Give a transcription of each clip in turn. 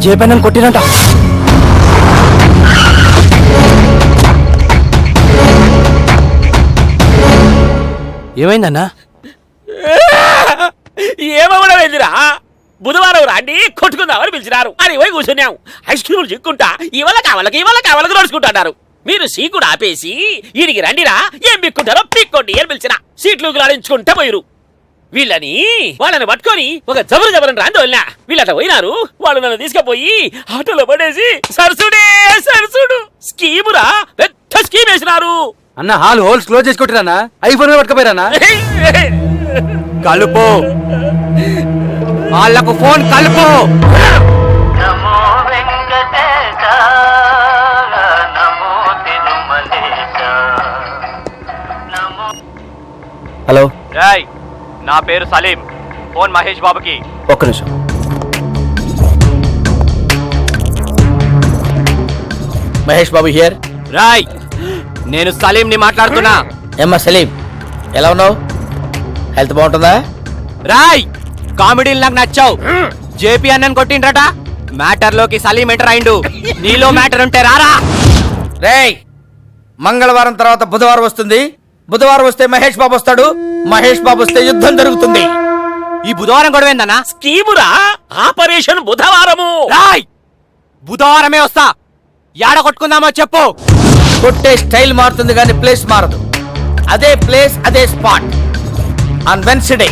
జేపైన కొట్టినట. ఏమైందన్నా? ఏమవడమైందిరా? బుధవారం రాండి కొట్టుకుందామని పిలిచినారు. అని పోయి కూర్చున్నాం. ఐస్ క్రీములు చిక్కుంటా ఇవాళ కావాలకి నడుచుకుంటున్నారు. మీరు సీకుడు ఆపేసి ఈడికి రండిరా, ఏం పిక్కుంటారో పిక్కోండి అని పిలిచిన. సీట్లు లాడించుకుంటా పోయిరు. వాళ్ళని పట్టుకొని ఒక జబరని రాంది వదిలినా. వీళ్ళట పోయినారు. వాళ్ళు నన్ను తీసుకుపోయి ఆటోలో పడేసి సరసుడు స్కీమురా, పెద్ద స్కీమ్ వేసినారు. అన్న హాల్ హోల్స్ క్లోజ్ చేసి కొట్టిరానా? ఐఫోన్ పట్టుకపోయారా? కలుపు, వాళ్ళకు ఫోన్ కలుపు. హలో, నా పేరు సలీం. ఫోన్ మహేష్ బాబుకి. ఒక్క నిమిషం. మహేష్ బాబు హియర్. రాయ్, నేను సలీం ని మాట్లాడుతున్నా. ఏమ్మా సలీం, ఎలా ఉన్నావు? హెల్త్ బాగుంటుందా? రాయ్, కామెడీలు నాకు నచ్చావు. జేపీ అన్నని కొట్టిండ్రట. మ్యాటర్ లోకి సలీం ఎంటర్ అయిండు. నీలో మ్యాటర్ ఉంటే రారా. రేయ్, మంగళవారం తర్వాత బుధవారం వస్తుంది. బుధవారం వస్తే మహేష్ బాబు వస్తాడు. మహేష్ బాబు వస్తే యుద్ధం జరుగుతుంది. ఈ బుధవారం గొడవేందన్నా? స్కీమురా, ఆపరేషన్ బుధవారము. రాయ్, బుధవారమే వస్తా. యాడ కొట్టుకుందామో చెప్పు. కొట్టే స్టైల్ మారుతుంది కానీ ప్లేస్ మారదు. అదే ప్లేస్, అదే స్పాట్. ఆన్ వెన్స్డే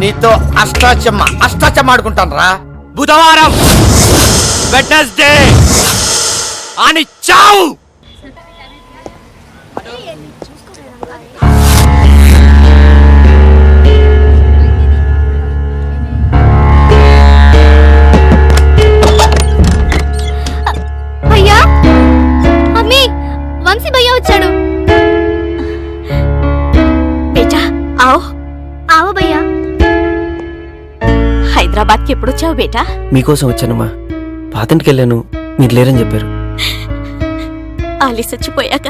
నీతో అష్టాచమ్మ ఆడుకుంటాను రా. బుధవారం, వెడ్నెస్డే అని చావు. భయ్యా, అమ్మీ, వంశీ భయ్యా వచ్చాడు. బేటా ఆవో భయ్యా. హైదరాబాద్ కి ఎప్పుడు వచ్చావు బేటా? మీకోసం వచ్చానమ్మా. పాతింటికి వెళ్ళాను, మీరు లేరని చెప్పారు. ఆలిస్ వచ్చిపోయాక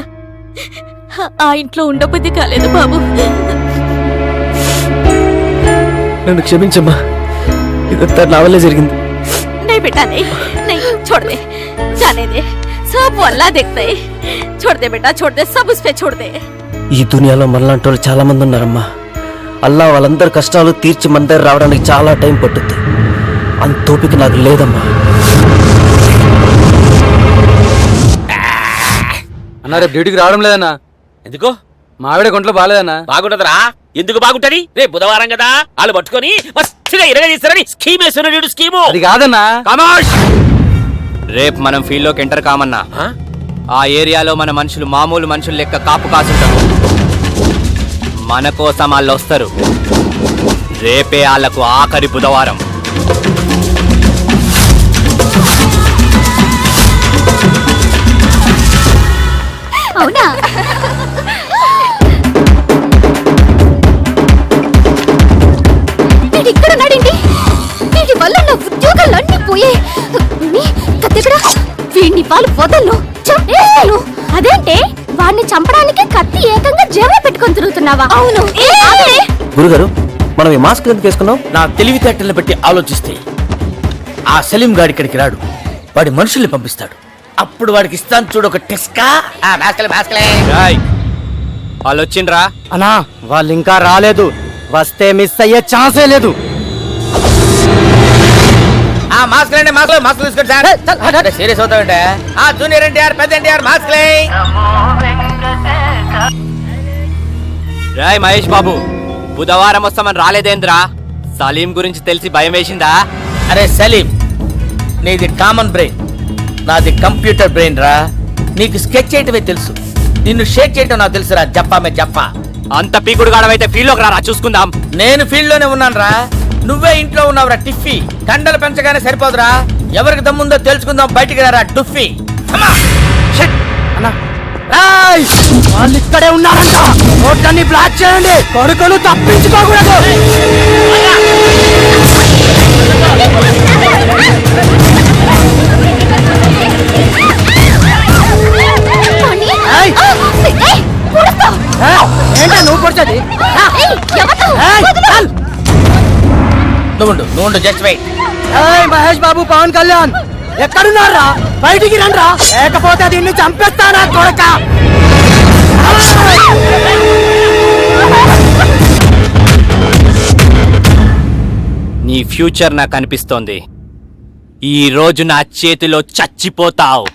ఆ ఇంట్లో ఉండబుద్ధి కాలేదు బాబు. నన్ను క్షమించమ్మా, ఇదంతా నా వల్లే జరిగింది. नहीं बेटा, नहीं छोड़ दे, जाने दे. सब अल्लाह देखता है. छोड़ दे बेटा, छोड़ दे, सब उस पे छोड़ दे. ఈ దునియాలో మనలాంటి వాళ్ళు చాలా మంది ఉన్నారమ్మా. అల్లా వాళ్ళందరి కష్టాలు తీర్చి మన దగ్గర రావడానికి చాలా టైం పట్టుద్ది. అంత ఓపిక నాకు లేదమ్మా. అన్నా, రేపు డ్యూటీకి రావడం లేదన్నా. ఎందుకో? మా ఆవిడ కొంట్లో బాగాలేదన్నా. బాగుంటదరా? ఎందుకు బాగుంటది? రేపు బుధవారం కదా, వాళ్ళు పట్టుకొని మస్తుగా ఇరగదీస్తారని స్కీమ్ వేస్తున్న స్కీము. అది కాదన్నా. రేపు మనం ఫీల్డ్ లోకి ఎంటర్ కామన్నా. ఆ ఏరియాలో మన మనుషులు మామూలు మనుషులు లెక్క కాపు కాసుంటారు. మన కోసం వాళ్ళు వస్తారు. రేపే వాళ్ళకు ఆఖరి బుధవారం. అవునా? ఇక్కడ నడిండి. వీడి వల్ల నా ఉద్యోగాలు అన్ని పోయాయి. వీడిని వాళ్ళు వదలను, చంపేస్తాను. అదేంటే వాడిని చంపడానికి కత్తి ఏకంగా జేబులో పెట్టుకొని తిరుగుతున్నావా? అవును. గురుగారు, మనం ఈ మాస్క్ ఎందుకు వేసుకున్నాం? నా తెలివితేటలను బట్టి ఆలోచిస్తే ఆ సలీం గాడి ఇక్కడికి రాడు. వాడి మనుషుల్ని పంపిస్తాడు. అప్పుడు వాడికి ఇస్తాను చూడు ఒక టెస్కా. వాళ్ళు వచ్చిండ్రా? అన్నా, వాళ్ళు ఇంకా రాలేదు. వస్తే మిస్ అయ్యే ఛాన్సే లేదు. మాస్క్ తీసుకోండి సార్. సీరియస్ అవుతామంటే జూనియర్ ఎన్టీఆర్, పెద్ద ఎన్టీఆర్ మాస్క్. రాయ్ మహేష్ బాబు, బుధవారం వస్తామని రాలేదేంద్రా? సలీం గురించి తెలిసి భయం వేసిందా? అరే సలీం, నీది కామన్ బ్రెయిన్, నాది కంప్యూటర్ బ్రెయిన్ రా. నీకు స్కెచ్ చేయటమే తెలుసు, నిన్ను షేక్ చేయటం నాకు తెలుసురా. జప్పా మే జప్పా. అంత పీకుడు గాడవైతే ఫీల్డ్ లోకి రారా, చూసుకుందాం. నేను ఫీల్డ్ లోనే ఉన్నాను రా. నువ్వే ఇంట్లో ఉన్నావురా టిఫీ. కండలు పెంచగానే సరిపోదురా. ఎవరికి దమ్ముందో తెలుసుకుందాం. బయటికి రారా డుఫీ. వాళ్ళు ఇక్కడే ఉన్నారంట. రోడ్లన్నీ బ్లాక్ చేయండి. కొడుకులు తప్పించుకోకూడదు. ఏంటా నువ్వు పొడిచేది? నువ్వు జస్ట్ వెయిట్. మహేష్ బాబు పవన్ కళ్యాణ్ ఎక్కడున్నారా? బయటికి రండ్రా, లేకపోతే దీన్ని చంపేస్తానా కొడక. నీ ఫ్యూచర్ నాకు అనిపిస్తోంది. ఈ రోజు నా చేతిలో చచ్చిపోతావు.